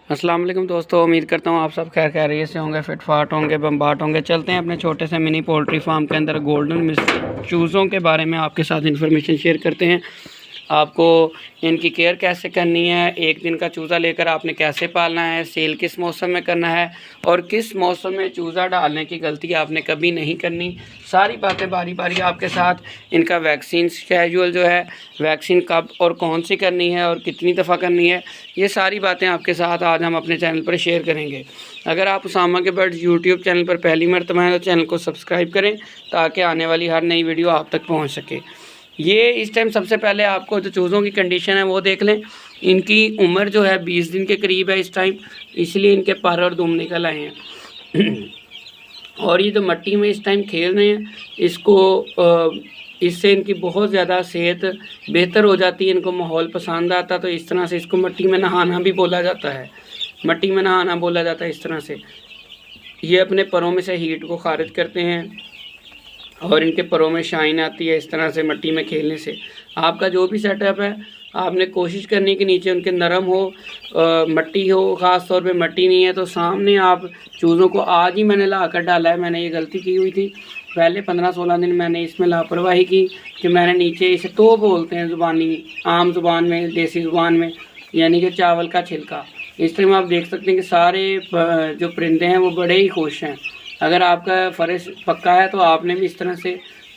अस्सलाम वालेकुम दोस्तों, उम्मीद करता हूँ आप सब खैर खैरियत से होंगे, फिटफाट होंगे, बम्बाट होंगे। चलते हैं अपने छोटे से मिनी पोल्ट्री फार्म के अंदर गोल्डन मिस्र चूज़ों के बारे में आपके साथ इन्फॉर्मेशन शेयर करते हैं। आपको इनकी केयर कैसे करनी है, एक दिन का चूज़ा लेकर आपने कैसे पालना है, सेल किस मौसम में करना है और किस मौसम में चूज़ा डालने की गलती आपने कभी नहीं करनी, सारी बातें बारी बारी आपके साथ। इनका वैक्सीन शेड्यूल जो है, वैक्सीन कब और कौन सी करनी है और कितनी दफ़ा करनी है, ये सारी बातें आपके साथ आज हम अपने चैनल पर शेयर करेंगे। अगर आप उसामा के बर्ड्स यूट्यूब चैनल पर पहली मरतबा है तो चैनल को सब्सक्राइब करें ताकि आने वाली हर नई वीडियो आप तक पहुँच सके। ये इस टाइम सबसे पहले आपको जो चूज़ों की कंडीशन है वो देख लें। इनकी उम्र जो है 20 दिन के करीब है इस टाइम, इसलिए इनके पर और दुम निकल आए हैं। और ये जो मट्टी में इस टाइम खेल रहे हैं, इससे इनकी बहुत ज़्यादा सेहत बेहतर हो जाती है, इनको माहौल पसंद आता, तो इस तरह से इसको मट्टी में नहाना भी बोला जाता है, मट्टी में नहाना बोला जाता है इस तरह से। ये अपने परों में से हीट को खारिज करते हैं और इनके परों में शाइन आती है इस तरह से मट्टी में खेलने से। आपका जो भी सेटअप है आपने कोशिश करनी कि नीचे उनके नरम हो, मट्टी हो, ख़ास तौर पे मट्टी नहीं है तो सामने आप चूज़ों को, आज ही मैंने ला कर डाला है, मैंने ये गलती की हुई थी। पहले 15-16 दिन मैंने इसमें लापरवाही की कि मैंने नीचे, इसे तो बोलते हैं ज़ुबानी, आम ज़ुबान में, देसी ज़ुबान में, यानी कि चावल का छिलका। इस टाइम आप देख सकते हैं कि सारे जो परिंदे हैं वो बड़े ही खुश हैं। अगर आपका फ़र्श पक्का है तो आपने भी इस तरह से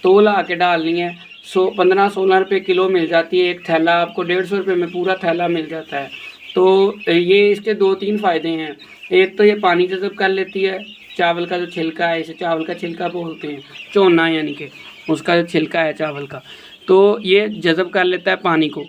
तोला आके डालनी है। 15-16 रुपये किलो मिल जाती है एक थैला, आपको 150 रुपये में पूरा थैला मिल जाता है। तो ये इसके 2-3 फ़ायदे हैं। एक तो ये पानी जज़ब कर लेती है, चावल का जो छिलका है, इसे चावल का छिलका बोलते हैं, चोना यानी कि उसका जो छिलका है चावल का, तो ये जज़ब कर लेता है पानी को।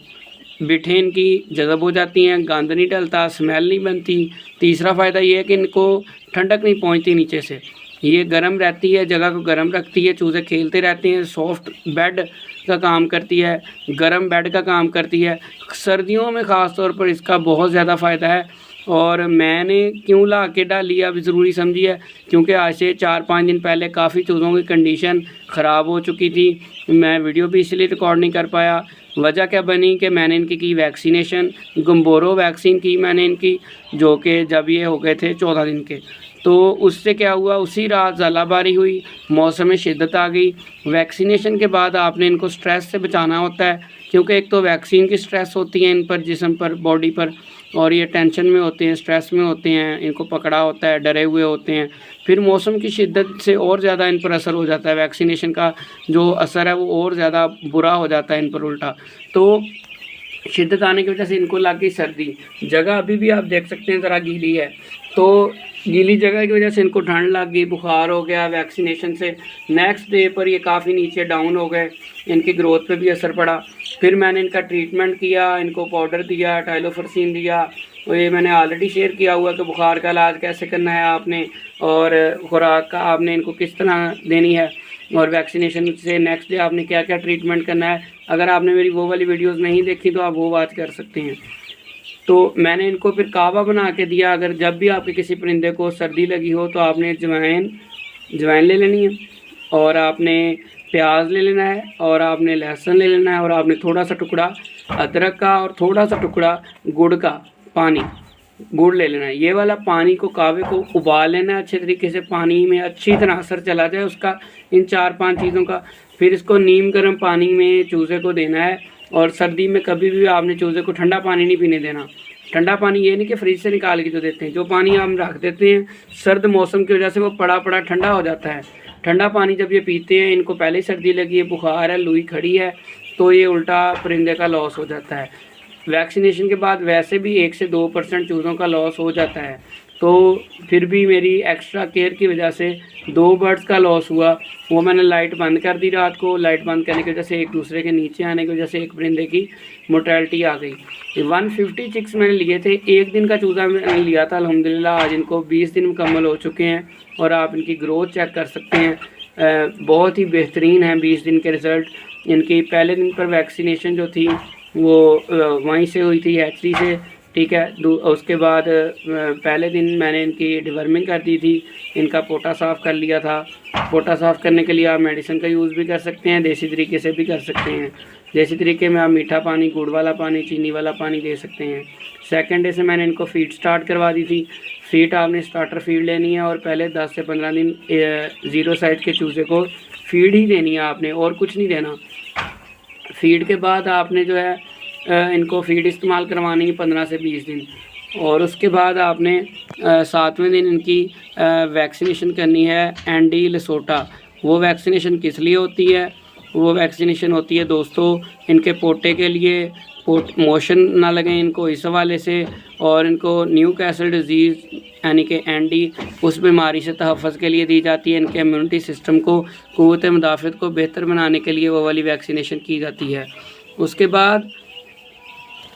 बिठें इनकी जज़ब हो जाती हैं, गंद नहीं डलता, स्मेल नहीं बनती। तीसरा फ़ायदा ये है कि इनको ठंडक नहीं पहुंचती नीचे से, ये गर्म रहती है, जगह को गर्म रखती है, चूज़े खेलते रहते हैं, सॉफ्ट बेड का काम करती है, गर्म बेड का काम करती है। सर्दियों में ख़ास तौर पर इसका बहुत ज़्यादा फ़ायदा है। और मैंने क्यों ला के डाली अब ज़रूरी समझी है, क्योंकि आज से 4-5 दिन पहले काफ़ी चूज़ों की कंडीशन ख़राब हो चुकी थी। मैं वीडियो भी इसलिए रिकॉर्ड नहीं कर पाया। वजह क्या बनी कि मैंने इनकी की वैक्सीनेशन, गम्बोरो वैक्सीन की मैंने इनकी, जो कि जब ये हो गए थे 14 दिन के, तो उससे क्या हुआ, उसी रात ज़ालाबारी हुई, मौसम में शिद्दत आ गई। वैक्सीनेशन के बाद आपने इनको स्ट्रेस से बचाना होता है, क्योंकि एक तो वैक्सीन की स्ट्रेस होती है इन पर, जिस्म पर, बॉडी पर, और ये टेंशन में होते हैं, स्ट्रेस में होते हैं, इनको पकड़ा होता है, डरे हुए होते हैं। फिर मौसम की शिद्दत से और ज़्यादा इन पर असर हो जाता है, वैक्सीनेशन का जो असर है वो और ज़्यादा बुरा हो जाता है इन पर उल्टा। तो शिद्दत आने की वजह से इनको लग गई सर्दी। जगह अभी भी आप देख सकते हैं ज़रा गीली है, तो गीली जगह की वजह से इनको ठंड लग गई, बुखार हो गया वैक्सीनेशन से। नेक्स्ट डे पर ये काफ़ी नीचे डाउन हो गए, इनकी ग्रोथ पे भी असर पड़ा। फिर मैंने इनका ट्रीटमेंट किया, इनको पाउडर दिया, टाइलोफर्सिन दिया। तो ये मैंने ऑलरेडी शेयर किया हुआ कि बुखार का इलाज कैसे करना है आपने, और खुराक का आपने इनको किस तरह देनी है, और वैक्सीनेशन से नेक्स्ट डे आपने क्या क्या ट्रीटमेंट करना है। अगर आपने मेरी वो वाली वीडियोस नहीं देखी तो आप वो बात कर सकते हैं। तो मैंने इनको फिर कावा बना के दिया। अगर जब भी आपके किसी परिंदे को सर्दी लगी हो तो आपने जवाइन ले लेनी है, और आपने प्याज ले लेना है, और आपने लहसुन ले लेना है, और आपने थोड़ा सा टुकड़ा अदरक का और थोड़ा सा टुकड़ा गुड़ का, गुड़ ले लेना है। ये वाला पानी को, कावे को उबाल लेना है अच्छे तरीके से, पानी में अच्छी तरह असर चला जाए उसका, इन 4-5 चीज़ों का। फिर इसको नीम गर्म पानी में चूज़े को देना है। और सर्दी में कभी भी आपने चूज़े को ठंडा पानी नहीं पीने देना। ठंडा पानी ये नहीं कि फ्रिज से निकाल के जो देते हैं, जो पानी हम रख देते हैं सर्द मौसम की वजह से वो पड़ा पड़ा ठंडा हो जाता है। ठंडा पानी जब ये पीते हैं, इनको पहले ही सर्दी लगी है, बुखार है, लूई खड़ी है, तो ये उल्टा परिंदे का लॉस हो जाता है। वैक्सीनेशन के बाद वैसे भी 1 से 2% चूज़ों का लॉस हो जाता है। तो फिर भी मेरी एक्स्ट्रा केयर की वजह से 2 बर्ड्स का लॉस हुआ। वो मैंने लाइट बंद कर दी रात को। लाइट बंद करने की वजह से एक दूसरे के नीचे आने की वजह से एक परिंदे की मोर्टेलिटी आ गई। 150 चिक्स मैंने लिए थे, एक दिन का चूज़ा मैंने लिया था। अल्हम्दुलिल्लाह आज इनको 20 दिन मुकम्मल हो चुके हैं, और आप इनकी ग्रोथ चेक कर सकते हैं, बहुत ही बेहतरीन है 20 दिन के रिज़ल्ट। इनकी पहले दिन पर वैक्सीनेशन जो थी वो वहीं से हुई थी, हैचरी से, ठीक है। उसके बाद पहले दिन मैंने इनकी डिवर्मिंग कर दी थी, इनका पोटा साफ़ कर लिया था। पोटा साफ़ करने के लिए आप मेडिसिन का यूज़ भी कर सकते हैं, देसी तरीके से भी कर सकते हैं। जैसे तरीके में आप मीठा पानी, गुड़ वाला पानी, चीनी वाला पानी दे सकते हैं। सेकंड डे से मैंने इनको फीड स्टार्ट करवा दी थी। फीड आपने स्टार्टर फीड लेनी है और पहले 10 से 15 दिन 0 साइज के चूज़े को फीड ही देनी है आपने, और कुछ नहीं देना। फीड के बाद आपने जो है इनको फीड इस्तेमाल करवानी है 15 से 20 दिन, और उसके बाद आपने 7वें दिन इनकी वैक्सीनेशन करनी है एंडी लसोटा। वो वैक्सीनेशन किस लिए होती है? वो वैक्सीनेशन होती है दोस्तों इनके पोटे के लिए, मोशन ना लगे इनको इस हवाले से, और इनको न्यू कैसल डिज़ीज़ यानी कि एंडी उस बीमारी से तहफ़्फ़ुज़ के लिए दी जाती है। इनके इम्यूनिटी सिस्टम को, क़ुव्वत मुदाफ़अत को बेहतर बनाने के लिए वो वाली वैक्सीनेशन की जाती है। उसके बाद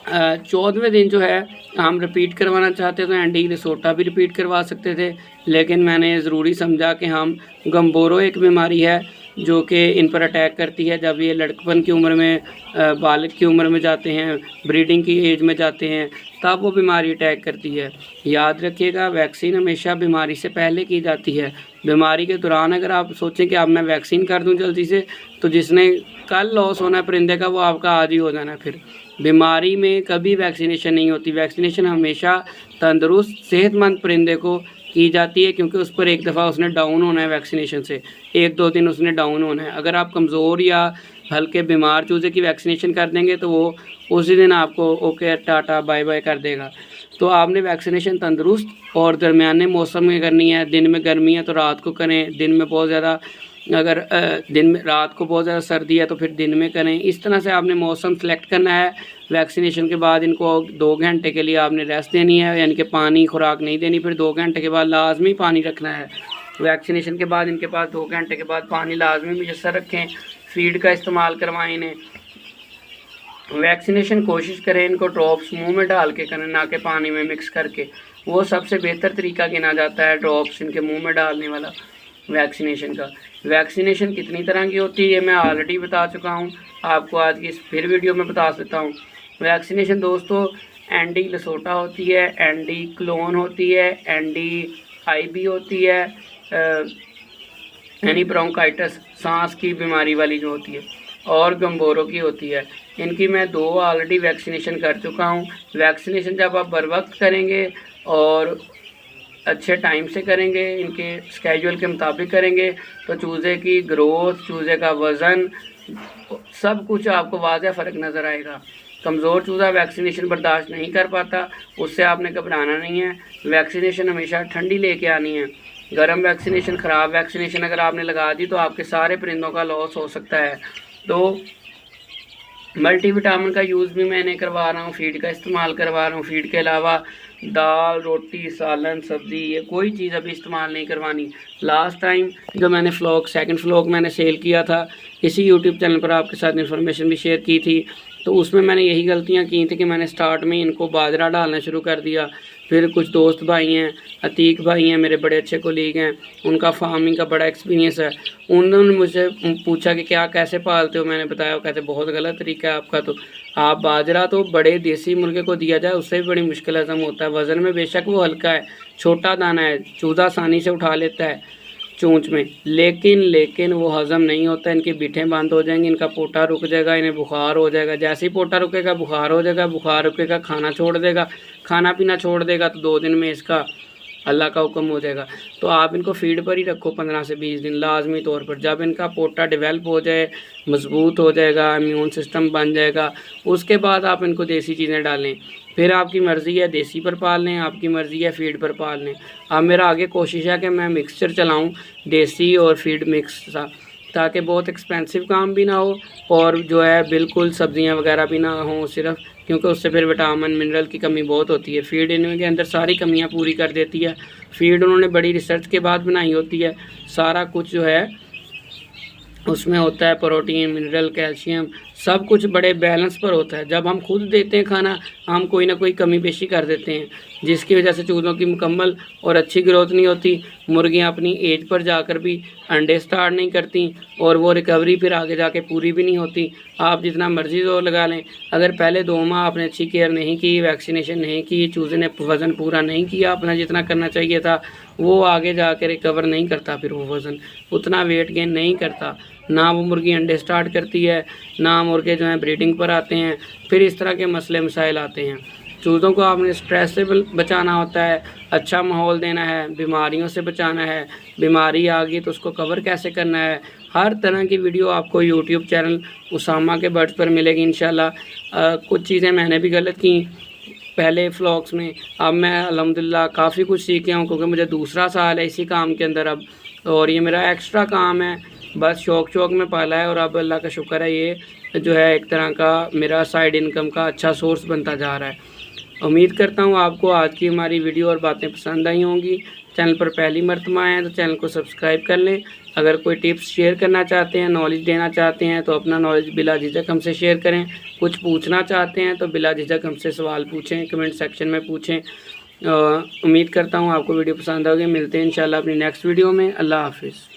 14वें दिन जो है हम रिपीट करवाना चाहते तो एंडी लसोटा भी रिपीट करवा सकते थे, लेकिन मैंने ज़रूरी समझा कि हम गम्बोरो एक बीमारी है जो कि इन पर अटैक करती है जब ये लड़कपन की उम्र में, बालिग की उम्र में जाते हैं, ब्रीडिंग की एज में जाते हैं, तब वो बीमारी अटैक करती है। याद रखिएगा, वैक्सीन हमेशा बीमारी से पहले की जाती है। बीमारी के दौरान अगर आप सोचें कि अब मैं वैक्सीन कर दूं जल्दी से, तो जिसने कल लॉस होना है परिंदे का, वो आपका आज ही हो जाना है। फिर बीमारी में कभी वैक्सीनेशन नहीं होती। वैक्सीनेशन हमेशा तंदुरुस्त सेहतमंद परिंदे को की जाती है, क्योंकि उस पर एक दफ़ा उसने डाउन होना है वैक्सीनेशन से, 1-2 दिन उसने डाउन होना है। अगर आप कमज़ोर या हल्के बीमार चूज़े की वैक्सीनेशन कर देंगे तो वो उसी दिन आपको ओके टाटा बाय बाय कर देगा। तो आपने वैक्सीनेशन तंदुरुस्त और दरमियाने मौसम में करनी है। दिन में गर्मी है तो रात को करें, दिन में बहुत ज़्यादा, अगर दिन में रात को बहुत ज़्यादा सर्दी है तो फिर दिन में करें। इस तरह से आपने मौसम सेलेक्ट करना है। वैक्सीनेशन के बाद इनको 2 घंटे के लिए आपने रेस्ट देनी है, यानी कि पानी खुराक नहीं देनी। फिर 2 घंटे के बाद लाजमी पानी रखना है। वैक्सीनेशन के बाद इनके पास 2 घंटे के बाद पानी लाजमी मुयस्सर रखें। फीड का इस्तेमाल करवाएं इन्हें। वैक्सीनेशन कोशिश करें इनको ड्रॉप्स मुंह में डाल के करें, ना कि पानी में मिक्स करके। वो सबसे बेहतर तरीका गिना जाता है ड्रॉप्स इनके मुंह में डालने वाला वैक्सीनेशन का। वैक्सीनेशन कितनी तरह की होती है मैं ऑलरेडी बता चुका हूँ, आपको आज की इस फिर वीडियो में बता देता हूँ। वैक्सीनेशन दोस्तों एंडी लसोटा होती है, एंडी क्लोन होती है, एंडी आईबी होती है, यानी ब्रोंकाइटिस सांस की बीमारी वाली जो होती है, और गम्बोरो की होती है। इनकी मैं 2 ऑलरेडी वैक्सीनेशन कर चुका हूँ। वैक्सीनेशन जब आप बर वक्त करेंगे और अच्छे टाइम से करेंगे, इनके स्केड्यूल के मुताबिक करेंगे, तो चूज़े की ग्रोथ, चूज़े का वज़न, सब कुछ आपको वाज़ह फ़र्क नज़र आएगा। कमज़ोर चूज़ा वैक्सीनेशन बर्दाश्त नहीं कर पाता, उससे आपने घबराना नहीं है। वैक्सीनेशन हमेशा ठंडी लेके आनी है। गर्म वैक्सीनेशन, ख़राब वैक्सीनेशन अगर आपने लगा दी तो आपके सारे परिंदों का लॉस हो सकता है। तो मल्टीविटामिन का यूज़ भी मैंने करवा रहा हूँ, फीड का इस्तेमाल करवा रहा हूँ। फीड के अलावा दाल, रोटी, सालन, सब्ज़ी, ये कोई चीज़ अभी इस्तेमाल नहीं करवानी। लास्ट टाइम जो मैंने सेकंड व्लॉग मैंने सेल किया था, इसी यूट्यूब चैनल पर आपके साथ इन्फॉर्मेशन भी शेयर की थी, तो उसमें मैंने यही गलतियाँ की थी कि मैंने स्टार्ट में इनको बाजरा डालना शुरू कर दिया। फिर कुछ दोस्त भाई हैं, अतीक भाई हैं, मेरे बड़े अच्छे कोलीग हैं, उनका फार्मिंग का बड़ा एक्सपीरियंस है। उन्होंने मुझसे पूछा कि क्या कैसे पालते हो, मैंने बताया, कहते बहुत गलत तरीका है आपका। तो आप बाजरा तो बड़े देसी मुर्गे को दिया जाए उससे भी बड़ी मुश्किल हज़म होता है। वज़न में बेशक वो हल्का है, छोटा दाना है, चूज़ा आसानी से उठा लेता है चोंच में, लेकिन वो हज़म नहीं होता। इनकी बीठें बंद हो जाएंगी, इनका पोटा रुक जाएगा, इन्हें बुखार हो जाएगा। जैसे ही पोटा रुकेगा बुखार हो जाएगा, बुखार रुकेगा खाना छोड़ देगा, खाना पीना छोड़ देगा, तो 2 दिन में इसका अल्लाह का हुक्म हो जाएगा। तो आप इनको फीड पर ही रखो 15 से 20 दिन लाजमी तौर पर। जब इनका पोटा डेवलप हो जाए, मजबूत हो जाएगा, इम्यून सिस्टम बन जाएगा, उसके बाद आप इनको देसी चीज़ें डालें। फिर आपकी मर्ज़ी है देसी पर पाल लें, आपकी मर्ज़ी है फीड पर पाल लें। अब मेरा आगे कोशिश है कि मैं मिक्सचर चलाऊँ, देसी और फीड मिक्स सा, ताकि बहुत एक्सपेंसिव काम भी ना हो और जो है बिल्कुल सब्ज़ियाँ वगैरह भी ना हों सिर्फ, क्योंकि उससे फिर विटामिन मिनरल की कमी बहुत होती है। फीड इनके अंदर सारी कमियां पूरी कर देती है। फीड उन्होंने बड़ी रिसर्च के बाद बनाई होती है। सारा कुछ जो है उसमें होता है, प्रोटीन, मिनरल, कैल्शियम, सब कुछ बड़े बैलेंस पर होता है। जब हम खुद देते हैं खाना, हम कोई ना कोई कमी पेशी कर देते हैं, जिसकी वजह से चूज़ों की मुकम्मल और अच्छी ग्रोथ नहीं होती। मुर्गियां अपनी एज पर जाकर भी अंडे स्टार्ट नहीं करती और वो रिकवरी फिर आगे जाके पूरी भी नहीं होती। आप जितना मर्जी जोर लगा लें, अगर पहले 2 माह आपने अच्छी केयर नहीं की, वैक्सीनेशन नहीं की, चूज़े ने वज़न पूरा नहीं किया अपना जितना करना चाहिए था, वो आगे जाकर रिकवर नहीं करता। फिर वो वज़न उतना वेट गेन नहीं करता। ना वो मुर्गी अंडे स्टार्ट करती है, ना मुर्गे जो हैं ब्रीडिंग पर आते हैं। फिर इस तरह के मसले मसाइल आते हैं। चूज़ों को आपने स्ट्रेस से बचाना होता है, अच्छा माहौल देना है, बीमारियों से बचाना है, बीमारी आ गई तो उसको कवर कैसे करना है, हर तरह की वीडियो आपको यूट्यूब चैनल उसामा के बर्ड्स पर मिलेगी इंशाल्लाह। कुछ चीज़ें मैंने भी गलत की पहले व्लॉग्स में, अब मैं अल्हम्दुलिल्लाह काफ़ी कुछ सीख गया हूँ, क्योंकि मुझे दूसरा साल है इसी काम के अंदर अब, और ये मेरा एक्स्ट्रा काम है, बस शौक में पाला है। और अब अल्लाह का शुक्र है, ये जो है एक तरह का मेरा साइड इनकम का अच्छा सोर्स बनता जा रहा है। उम्मीद करता हूँ आपको आज की हमारी वीडियो और बातें पसंद आई होंगी। चैनल पर पहली मर्तबा आए हैं तो चैनल को सब्सक्राइब कर लें। अगर कोई टिप्स शेयर करना चाहते हैं, नॉलेज देना चाहते हैं तो अपना नॉलेज बिला झिझक हमसे शेयर करें। कुछ पूछना चाहते हैं तो बिला झिझक हमसे सवाल पूछें, कमेंट सेक्शन में पूछें। उम्मीद करता हूँ आपको वीडियो पसंद होगी। मिलते हैं इंशाल्लाह अपनी नेक्स्ट वीडियो में। अल्लाह हाफिज़।